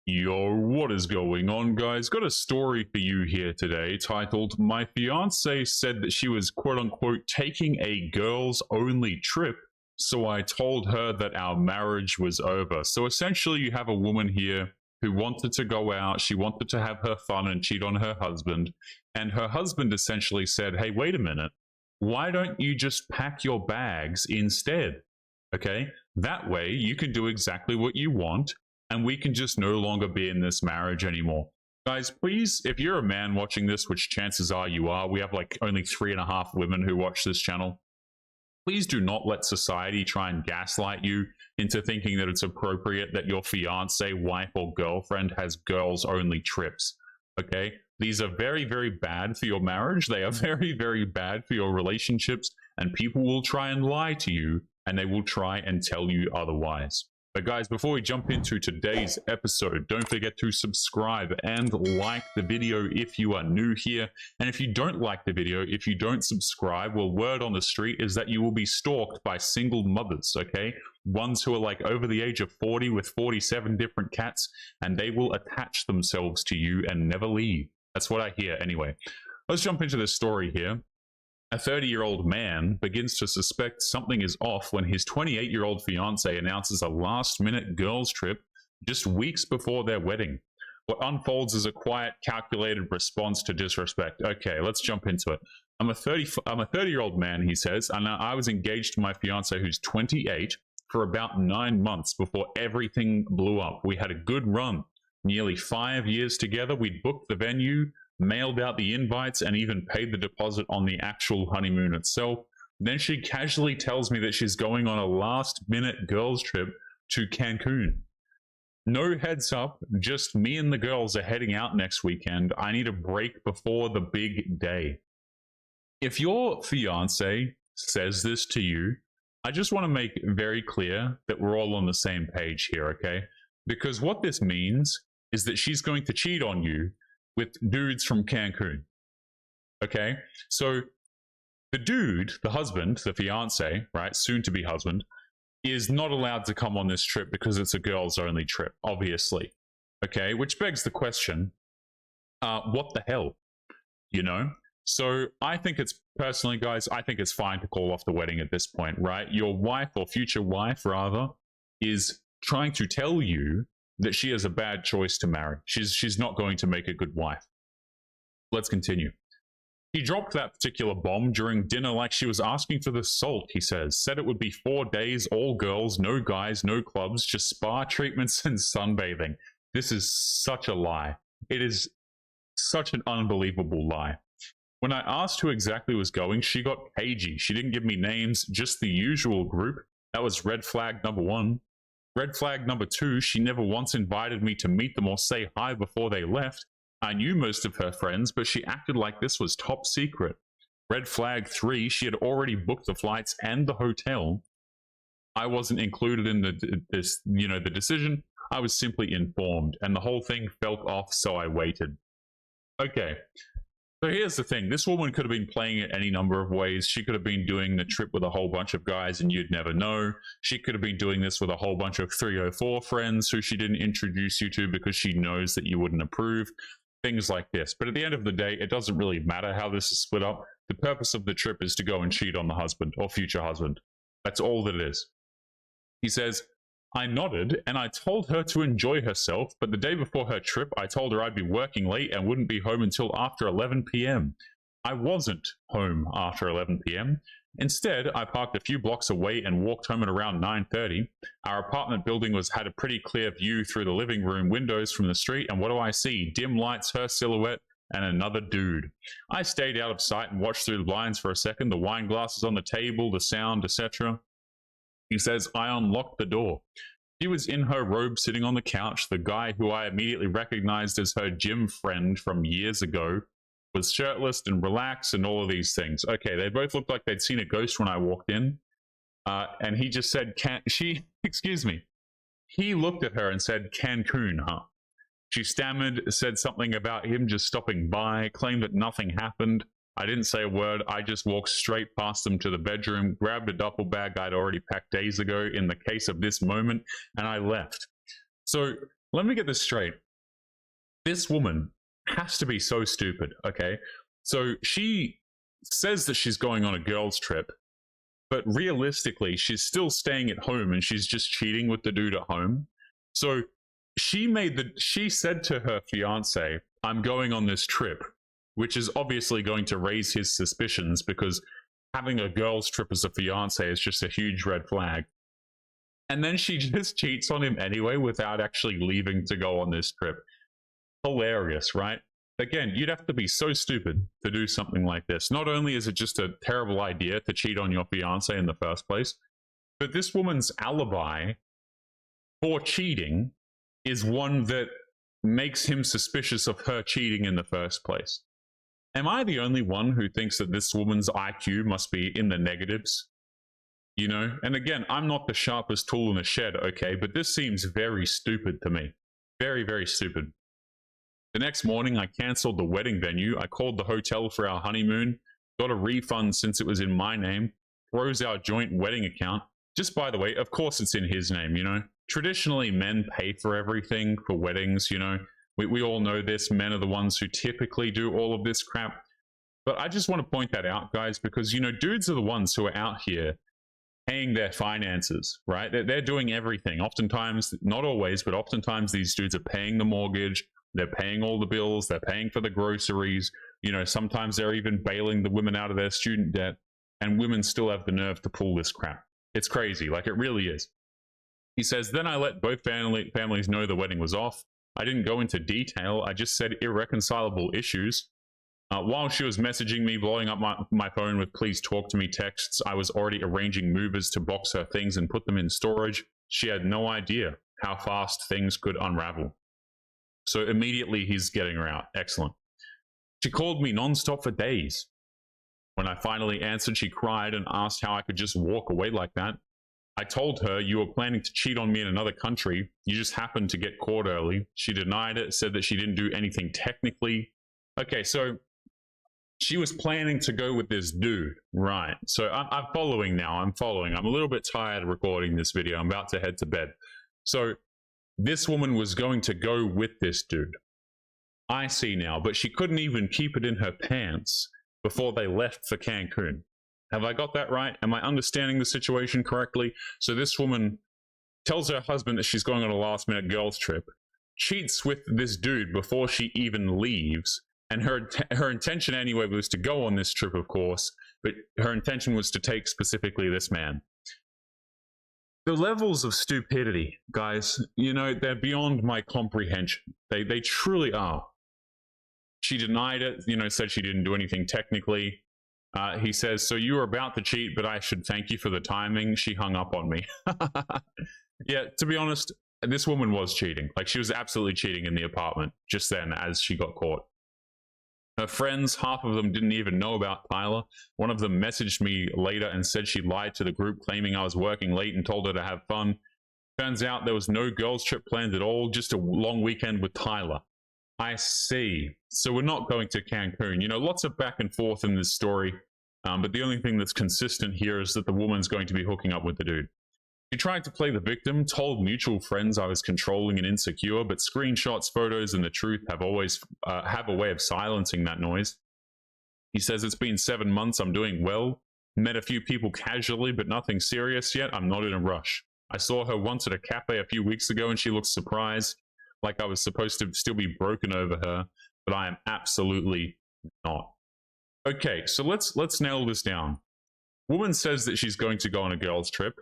Yo, what is going on, guys? Got a story for you here today titled, My Fiancée Said That She Was quote unquote taking a girls only trip, so I told her that our marriage was over. So essentially, you have a woman here who wanted to go out, she wanted to have her fun and cheat on her husband, and her husband essentially said, Hey, wait a minute, why don't you just pack your bags instead? Okay, that way you can do exactly what you want and we can just no longer be in this marriage anymore. Guys, please, if you're a man watching this, which chances are you are, we have like only 3.5 women who watch this channel. Please do not let society try and gaslight you into thinking that it's appropriate that your fiance, wife, or girlfriend has girls only trips. Okay? These are very, very bad for your marriage. They are very, very bad for your relationships, and people will try and lie to you and they will try and tell you otherwise. But guys, before we jump into today's episode, don't forget to subscribe and like the video if you are new here. And if you don't like the video, if you don't subscribe, well, word on the street is that you will be stalked by single mothers, okay? Ones who are like over the age of 40 with 47 different cats, and they will attach themselves to you and never leave. That's what I hear anyway. Let's jump into this story here. A 30-year-old man begins to suspect something is off when his 28-year-old fiancée announces a last-minute girls' trip just weeks before their wedding. What unfolds is a quiet, calculated response to disrespect. Okay, let's jump into it. I'm a 30-year-old man, he says, and I was engaged to my fiancée who's 28 for about 9 months before everything blew up. We had a good run. Nearly 5 years together, we'd booked the venue, mailed out the invites, and even paid the deposit on the actual honeymoon itself. Then she casually tells me that she's going on a last-minute girls trip to Cancun. No heads up, just me and the girls are heading out next weekend. I need a break before the big day. If your fiance says this to you, I just want to make very clear that we're all on the same page here, okay? Because what this means is that she's going to cheat on you with dudes from Cancun. Okay? So the dude, the husband, the fiance, right, soon to be husband, is not allowed to come on this trip because it's a girls only trip, obviously. Okay? Which begs the question, what the hell? You know? So I think it's, personally, guys, I think it's fine to call off the wedding at this point, right? Your wife, or future wife rather, is trying to tell you that she is a bad choice to marry. She's not going to make a good wife. Let's continue. He dropped that particular bomb during dinner like she was asking for the salt, he says. Said it would be 4 days, all girls, no guys, no clubs, just spa treatments and sunbathing. This is such a lie. It is such an unbelievable lie. When I asked who exactly was going, she got cagey. She didn't give me names, just the usual group. That was red flag number 1. Red flag number 2, she never once invited me to meet them or say hi before they left. I knew most of her friends, but she acted like this was top secret. Red flag 3, she had already booked the flights and the hotel. I wasn't included in the decision. I was simply informed, and the whole thing felt off, so I waited. Okay. So here's the thing. This woman could have been playing it any number of ways. She could have been doing the trip with a whole bunch of guys and you'd never know. She could have been doing this with a whole bunch of 304 friends who she didn't introduce you to because she knows that you wouldn't approve. Things like this. But at the end of the day, it doesn't really matter how this is split up. The purpose of the trip is to go and cheat on the husband or future husband. That's all that it is. He says, I nodded and I told her to enjoy herself, but the day before her trip, I told her I'd be working late and wouldn't be home until after 11 p.m. I wasn't home after 11 p.m. Instead, I parked a few blocks away and walked home at around 9:30. Our apartment building had a pretty clear view through the living room windows from the street, and what do I see? Dim lights, her silhouette, and another dude. I stayed out of sight and watched through the blinds for a second, the wine glasses on the table, the sound, etc. He says, I unlocked the door. She was in her robe sitting on the couch. The guy who I immediately recognized as her gym friend from years ago was shirtless and relaxed and all of these things. Okay, they both looked like they'd seen a ghost when I walked in. And he just said, excuse me. He looked at her and said, Cancun, huh? She stammered, said something about him just stopping by, claimed that nothing happened. I didn't say a word. I just walked straight past them to the bedroom, grabbed a duffel bag I'd already packed days ago in the case of this moment, and I left. So let me get this straight. This woman has to be so stupid, okay? So she says that she's going on a girls' trip, but realistically, she's still staying at home and she's just cheating with the dude at home. So she said to her fiance, I'm going on this trip, which is obviously going to raise his suspicions because having a girls' trip as a fiance is just a huge red flag. And then she just cheats on him anyway without actually leaving to go on this trip. Hilarious, right? Again, you'd have to be so stupid to do something like this. Not only is it just a terrible idea to cheat on your fiance in the first place, but this woman's alibi for cheating is one that makes him suspicious of her cheating in the first place. Am I the only one who thinks that this woman's IQ must be in the negatives? You know, and again, I'm not the sharpest tool in the shed, okay, but this seems very stupid to me. Very, very stupid. The next morning, I canceled the wedding venue. I called the hotel for our honeymoon, got a refund since it was in my name, froze our joint wedding account. Just by the way, of course it's in his name, you know. Traditionally, men pay for everything for weddings, you know. We all know this. Men are the ones who typically do all of this crap. But I just want to point that out, guys, because, you know, dudes are the ones who are out here paying their finances, right? They're doing everything. Oftentimes, not always, but oftentimes these dudes are paying the mortgage. They're paying all the bills. They're paying for the groceries. You know, sometimes they're even bailing the women out of their student debt. And women still have the nerve to pull this crap. It's crazy. Like, it really is. He says, then I let both families know the wedding was off. I didn't go into detail. I just said irreconcilable issues. While she was messaging me, blowing up my phone with please talk to me texts, I was already arranging movers to box her things and put them in storage. She had no idea how fast things could unravel. So immediately he's getting her out. Excellent. She called me nonstop for days. When I finally answered, she cried and asked how I could just walk away like that. I told her, you were planning to cheat on me in another country. You just happened to get caught early. She denied it, said that she didn't do anything technically. Okay, so she was planning to go with this dude. Right. So I'm following now. I'm a little bit tired recording this video. I'm about to head to bed. So this woman was going to go with this dude. I see now, but she couldn't even keep it in her pants before they left for Cancun. Have I got that right? Am I understanding the situation correctly? So this woman tells her husband that she's going on a last-minute girls' trip, cheats with this dude before she even leaves, and her intention anyway was to go on this trip, of course, but her intention was to take specifically this man. The levels of stupidity, guys, you know, they're beyond my comprehension. They truly are. She denied it, you know, said she didn't do anything technically. He says, so you were about to cheat, but I should thank you for the timing. She hung up on me. Yeah, to be honest, this woman was cheating. Like, she was absolutely cheating in the apartment just then as she got caught. Her friends, half of them didn't even know about Tyler. One of them messaged me later and said she lied to the group, claiming I was working late and told her to have fun. Turns out there was no girls' trip planned at all, just a long weekend with Tyler. I see. So we're not going to Cancun. You know, lots of back and forth in this story. But the only thing that's consistent here is that the woman's going to be hooking up with the dude. She tried to play the victim, told mutual friends I was controlling and insecure, but screenshots, photos, and the truth have always have a way of silencing that noise. He says, it's been 7 months, I'm doing well. Met a few people casually, but nothing serious yet. I'm not in a rush. I saw her once at a cafe a few weeks ago and she looked surprised, like I was supposed to still be broken over her, but I am absolutely not. Okay, so let's nail this down. Woman says that she's going to go on a girls' trip,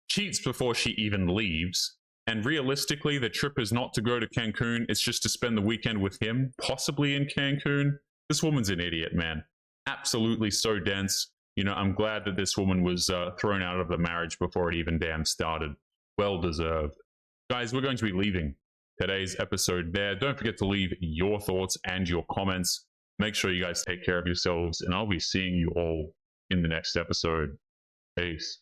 cheats before she even leaves, and realistically, the trip is not to go to Cancun, it's just to spend the weekend with him, possibly in Cancun. This woman's an idiot, man. Absolutely so dense. You know, I'm glad that this woman was thrown out of the marriage before it even damn started. Well deserved. Guys, we're going to be leaving today's episode there. Don't forget to leave your thoughts and your comments. Make sure you guys take care of yourselves, and I'll be seeing you all in the next episode. Peace.